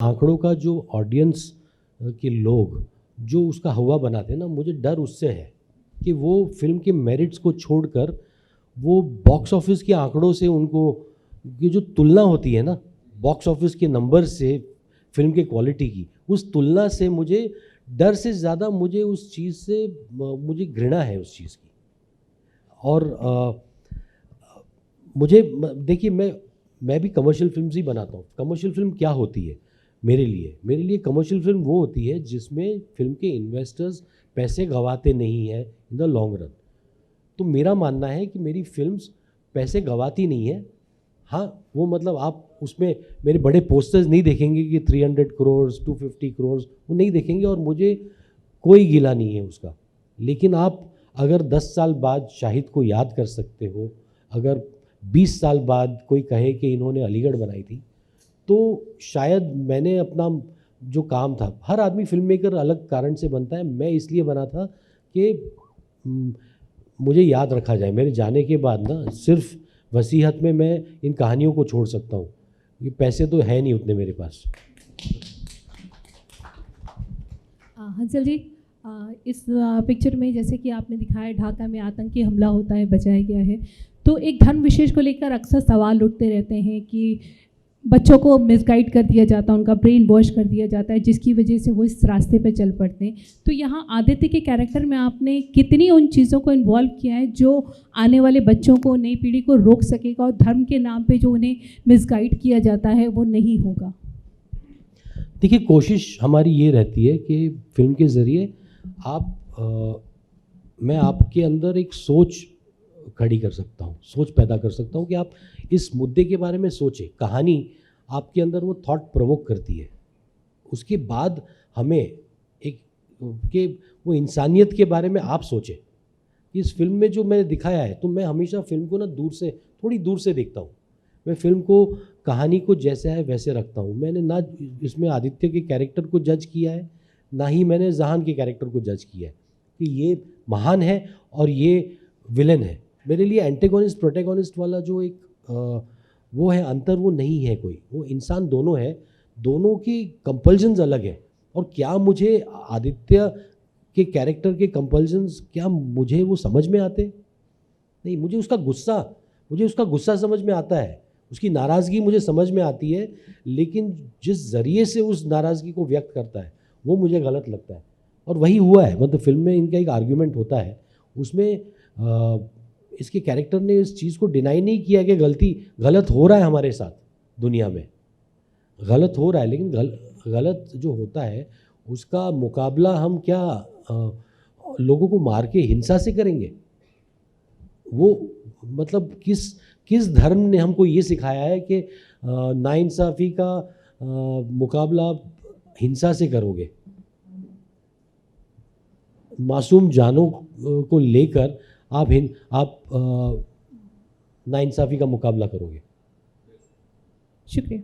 आंकड़ों का जो ऑडियंस के लोग जो उसका हवा बनाते हैं ना, मुझे डर उससे है कि वो फिल्म के मेरिट्स को छोड़कर वो बॉक्स ऑफिस के आंकड़ों से उनको ये जो तुलना होती है ना बॉक्स ऑफिस के नंबर से फिल्म के क्वालिटी की, उस तुलना से मुझे डर से ज़्यादा मुझे उस चीज़ से मुझे घृणा है उस चीज़ की। और मुझे देखिए मैं भी कमर्शियल फिल्म्स ही बनाता हूँ। कमर्शियल फिल्म क्या होती है मेरे लिए कमर्शियल फिल्म वो होती है जिसमें फिल्म के इन्वेस्टर्स पैसे गंवाते नहीं हैं इन द लॉन्ग रन। तो मेरा मानना है कि मेरी फिल्म्स पैसे गंवाती नहीं है। हाँ, वो मतलब आप उसमें मेरे बड़े पोस्टर्स नहीं देखेंगे कि 300 करोड़ 250 करोड़, वो नहीं देखेंगे और मुझे कोई गिला नहीं है उसका। लेकिन आप अगर 10 साल बाद शाहिद को याद कर सकते हो, अगर 20 साल बाद कोई कहे कि इन्होंने अलीगढ़ बनाई थी, तो शायद मैंने अपना जो काम था, हर आदमी फिल्म मेकर अलग कारण से बनता है, मैं इसलिए बना था कि मुझे याद रखा जाए। मेरे जाने के बाद ना सिर्फ वसीयत में मैं इन कहानियों को छोड़ सकता हूँ। ये पैसे तो है नहीं उतने मेरे पास। हंसल जी, इस पिक्चर में जैसे कि आपने दिखाया ढाका में आतंकी हमला होता है, बचाया गया है, तो एक धर्म विशेष को लेकर अक्सर सवाल उठते रहते हैं कि बच्चों को मिसगाइड कर दिया जाता है, उनका ब्रेन वॉश कर दिया जाता है, जिसकी वजह से वो इस रास्ते पे चल पड़ते हैं। तो यहाँ आदित्य के कैरेक्टर में आपने कितनी उन चीज़ों को इन्वॉल्व किया है जो आने वाले बच्चों को, नई पीढ़ी को रोक सकेगा और धर्म के नाम पे जो उन्हें मिसगाइड किया जाता है वो नहीं होगा? देखिए, कोशिश हमारी ये रहती है कि फिल्म के ज़रिए आप मैं आपके अंदर एक सोच खड़ी कर सकता हूँ, सोच पैदा कर सकता हूँ कि आप इस मुद्दे के बारे में सोचें। कहानी आपके अंदर वो थॉट प्रोवोक करती है। उसके बाद हमें एक कि वो इंसानियत के बारे में आप सोचें। इस फ़िल्म में जो मैंने दिखाया है, तो मैं हमेशा फ़िल्म को ना दूर से, थोड़ी दूर से देखता हूँ। मैं फ़िल्म को, कहानी को जैसा है वैसे रखता हूँ। मैंने ना इसमें आदित्य के कैरेक्टर को जज किया है, ना ही मैंने जहान के कैरेक्टर को जज किया है कि ये महान है और ये विलेन है। मेरे लिए एंटागोनिस्ट प्रोटैगोनिस्ट वाला जो एक वो है अंतर, वो नहीं है कोई। वो इंसान दोनों है, दोनों की कंपल्शंस अलग है। और क्या मुझे आदित्य के कैरेक्टर के कंपल्शंस क्या मुझे वो समझ में आते? नहीं, मुझे उसका गुस्सा समझ में आता है, उसकी नाराज़गी मुझे समझ में आती है, लेकिन जिस ज़रिए से उस नाराज़गी को व्यक्त करता है, वो मुझे गलत लगता है। और वही हुआ है, मतलब फ़िल्म में इनका एक आर्ग्यूमेंट होता है, उसमें इसके कैरेक्टर ने इस चीज़ को डिनाई नहीं किया कि गलत हो रहा है हमारे साथ दुनिया में, गलत हो रहा है, लेकिन गलत जो होता है उसका मुकाबला हम क्या लोगों को मार के हिंसा से करेंगे? वो मतलब किस धर्म ने हमको ये सिखाया है कि नाइंसाफ़ी का मुकाबला हिंसा से करोगे? मासूम जानों को लेकर आप नाइंसाफ़ी का मुकाबला करोगे। शुक्रिया।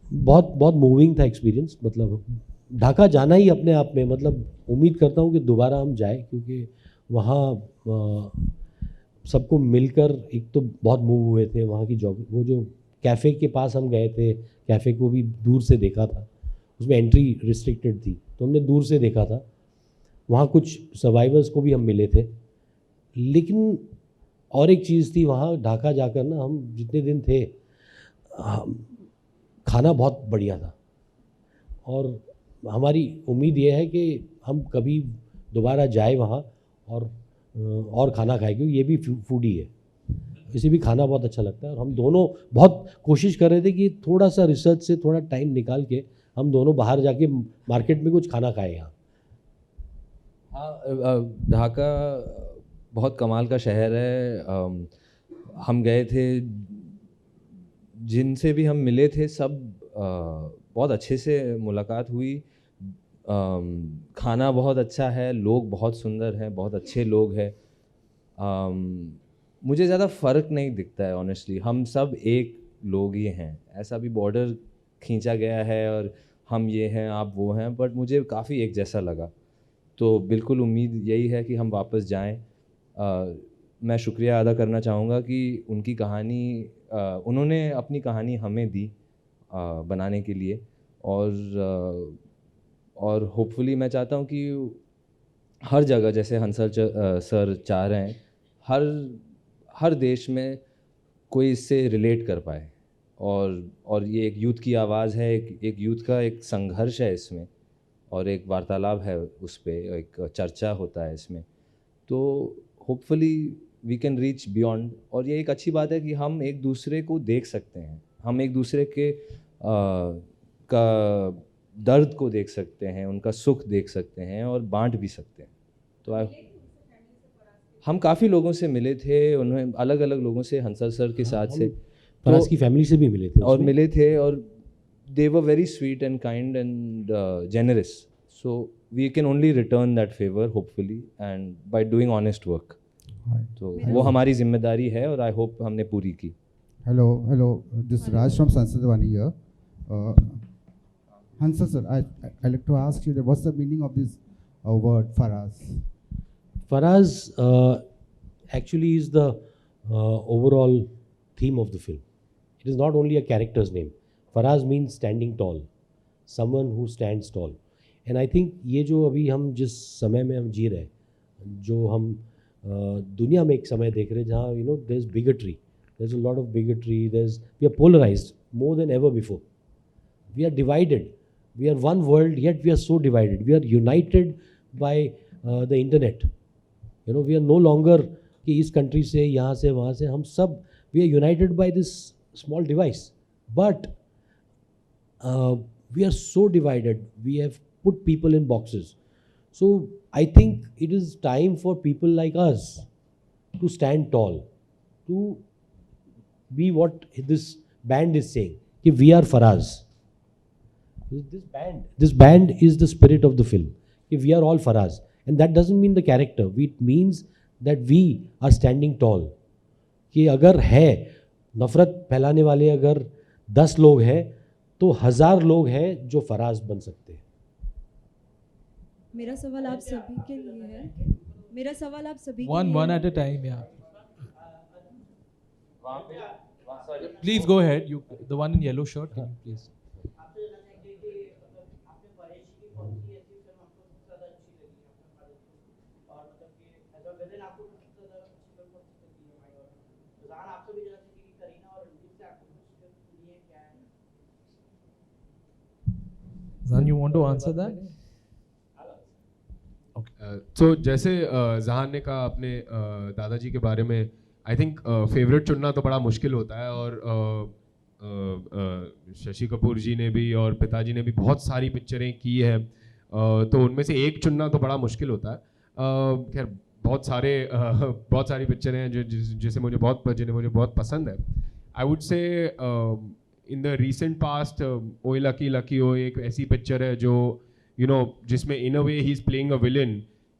बहुत बहुत मूविंग था एक्सपीरियंस। मतलब ढाका जाना ही अपने आप में, मतलब उम्मीद करता हूँ कि दोबारा हम जाएँ, क्योंकि वहाँ सबको मिलकर एक तो बहुत मूव हुए थे। वहाँ की वो जो कैफ़े के पास हम गए थे, कैफ़े को भी दूर से देखा था, उसमें एंट्री रिस्ट्रिक्टेड थी, तो हमने दूर से देखा था। वहाँ कुछ सर्वाइवर्स को भी हम मिले थे। लेकिन और एक चीज़ थी वहाँ ढाका जाकर ना, हम जितने दिन थे, खाना बहुत बढ़िया था। और हमारी उम्मीद ये है कि हम कभी दोबारा जाए वहाँ और खाना खाएँ, क्योंकि ये भी फूडी है, इसे भी खाना बहुत अच्छा लगता है। और हम दोनों बहुत कोशिश कर रहे थे कि थोड़ा सा रिसर्च से थोड़ा टाइम निकाल के हम दोनों बाहर जाके मार्केट में कुछ खाना खाएँ यहाँ। हाँ, ढाका बहुत कमाल का शहर है। हम गए थे, जिनसे भी हम मिले थे सब बहुत अच्छे से मुलाकात हुई। खाना बहुत अच्छा है, लोग बहुत सुंदर हैं, बहुत अच्छे लोग हैं। मुझे ज़्यादा फ़र्क नहीं दिखता है ऑनेस्टली, हम सब एक लोग ही हैं। ऐसा भी बॉर्डर खींचा गया है और हम ये हैं आप वो हैं, बट मुझे काफ़ी एक जैसा लगा। तो बिल्कुल उम्मीद यही है कि हम वापस जाएं मैं शुक्रिया अदा करना चाहूँगा कि उनकी कहानी उन्होंने अपनी कहानी हमें दी बनाने के लिए, और होपफुली मैं चाहता हूँ कि हर जगह जैसे हंसल सर चाह रहे हैं, हर देश में कोई इससे रिलेट कर पाए, और ये एक यूथ की आवाज़ है, एक यूथ का एक संघर्ष है इसमें, और एक वार्तालाप है उस पे, एक चर्चा होता है इसमें। तो hopefully we can reach beyond, और ये एक अच्छी बात है कि हम एक दूसरे को देख सकते हैं, हम एक दूसरे के का दर्द को देख सकते हैं, उनका सुख देख सकते हैं और बांट भी सकते हैं। तो हम काफ़ी लोगों से मिले थे, उन्होंने अलग अलग लोगों से, हंसल सर के साथ से, फराज की फैमिली से भी मिले थे और उसमें। मिले थे, और they were very sweet and kind and generous. So we can only return that favor hopefully, and by doing honest work. तो वो हमारी जिम्मेदारी है, और आई होप हमने पूरी की. Hello, this is Raj from Sansadvani here. Hansal sir, I'd like to ask you that what's the meaning of this word Faraz? Faraz actually is the overall theme of the film. It is not only a character's name. Faraz means standing tall, someone who stands tall. And I think ये जो अभी हम जिस समय में हम जी रहे हैं, जो हम दुनिया में एक समय देख रहे हैं जहाँ there is bigotry, there is a lot of bigotry, we are polarized more than ever before. We are divided. We are one world, yet we are so divided. We are united by the internet. We are no longer कि इस country से, यहाँ से, वहाँ से, हम सब we are united by this small device. But we are so divided. We have put people in boxes. So I think it is time for people like us to stand tall, to be what this band is saying, कि we are Faraz. This band is the spirit of the film. If we are all Faraz, and that doesn't mean the character. It means that we are standing tall. कि अगर है नफरत फैलाने वाले अगर 10 लोग हैं, तो 1000 लोग हैं जो फराज बन सकते हैं. मेरा सवाल आप सभी के लिए है. मेरा सवाल आप सभी One at a time, yeah. Please go ahead. You, the one in yellow shirt, can you please? Zan, you want to answer that? तो जैसे जहान ने कहा अपने दादाजी के बारे में, आई थिंक फेवरेट चुनना तो बड़ा मुश्किल होता है, और शशि कपूर जी ने भी और पिताजी ने भी बहुत सारी पिक्चरें की है, तो उनमें से एक चुनना तो बड़ा मुश्किल होता है. खैर बहुत सारी पिक्चरें हैं जिन्हें मुझे बहुत पसंद है. I would say in the recent past Oye Lucky ओ एक ऐसी पिक्चर है जो जिसमें in a way he is playing a villain,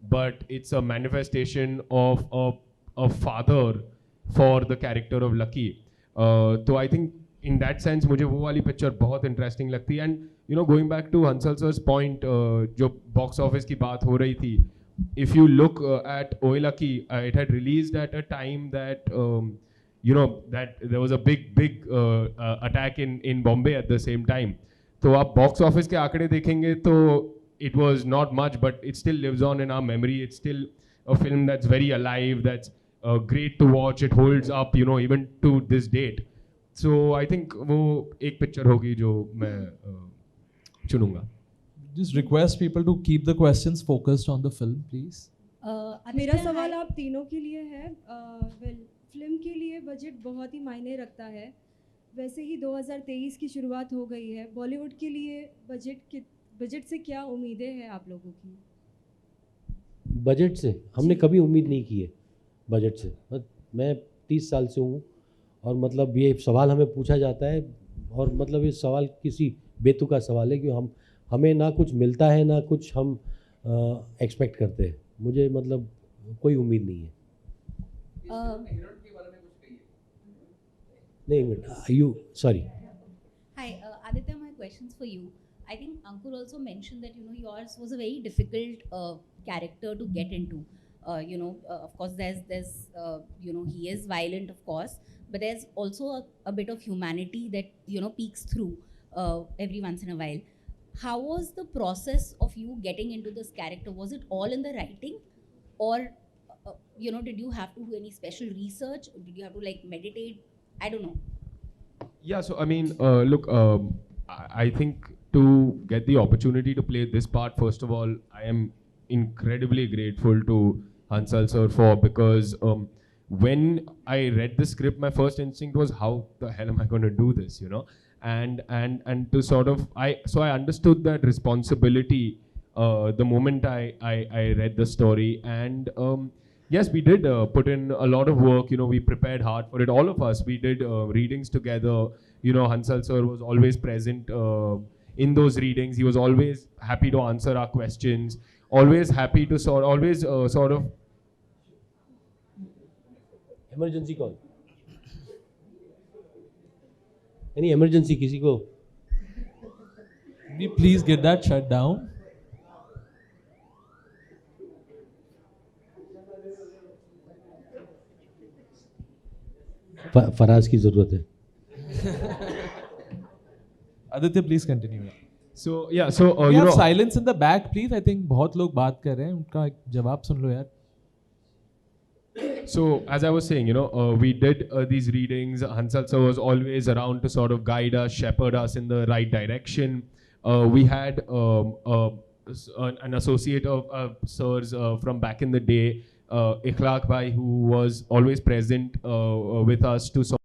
but it's a manifestation of a father for the character of Lucky. तो I think in that sense मुझे वो वाली पिक्चर बहुत इंटरेस्टिंग लगती है. And going back to Hansal sir's point, जो box office की बात हो रही थी, if you look at Oye Lucky, it had released at a time that that there was a big attack in Bombay at the same time. तो आप box office के आंकड़े देखेंगे तो it was not much, but it still lives on in our memory. It's still a film that's very alive, that's great to watch. It holds up, even to this date. So I think वो एक picture होगी जो मैं चुनूंगा. Just request people to keep the questions focused on the film, please. मेरा सवाल आप तीनों के लिए है. फिल्म के लिए बजट बहुत ही मायने रखता है. वैसे ही 2023 की शुरुआत हो गई है. बॉलीवुड के लिए बजट से क्या उम्मीदें हैं आप लोगों की? बजट से हमने कभी उम्मीद नहीं की है. बजट से मैं 30 साल से हूँ, और मतलब ये सवाल हमें पूछा जाता है, और मतलब ये सवाल किसी बेतुका सवाल है कि हमें ना कुछ मिलता है ना कुछ हम एक्सपेक्ट करते हैं. मुझे मतलब कोई उम्मीद नहीं है. नहीं minute you sorry. Hi, Aditya, my question's for you. I think Ankur also mentioned that yours was a very difficult character to get into. Of course, he is violent, of course, but there's also a bit of humanity that peeks through every once in a while. How was the process of you getting into this character? Was it all in the writing, or did you have to do any special research? Did you have to like meditate? I don't know. Yeah, so I mean, look, I think to get the opportunity to play this part, first of all, I am incredibly grateful to Hansal sir because when I read the script, my first instinct was, how the hell am I going to do this, And to sort of, I understood that responsibility the moment I read the story, and yes, we did put in a lot of work. We prepared hard for it. All of us, we did readings together. Hansal sir was always present in those readings. He was always happy to answer our questions. Always happy to sort of. Emergency call, any emergency किसी को? Can we please get that shut down? Faraz की ज़रूरत है. Aditya, please continue. So yeah, so We have silence in the back, please. I think बहुत लोग बात कर रहे हैं, उनका एक जवाब सुन लो यार. So as I was saying, we did these readings. Hansal sir was always around to sort of guide us, shepherd us in the right direction. We had an associate of sirs from back in the day, Ikhlaq Bhai, who was always present with us to sort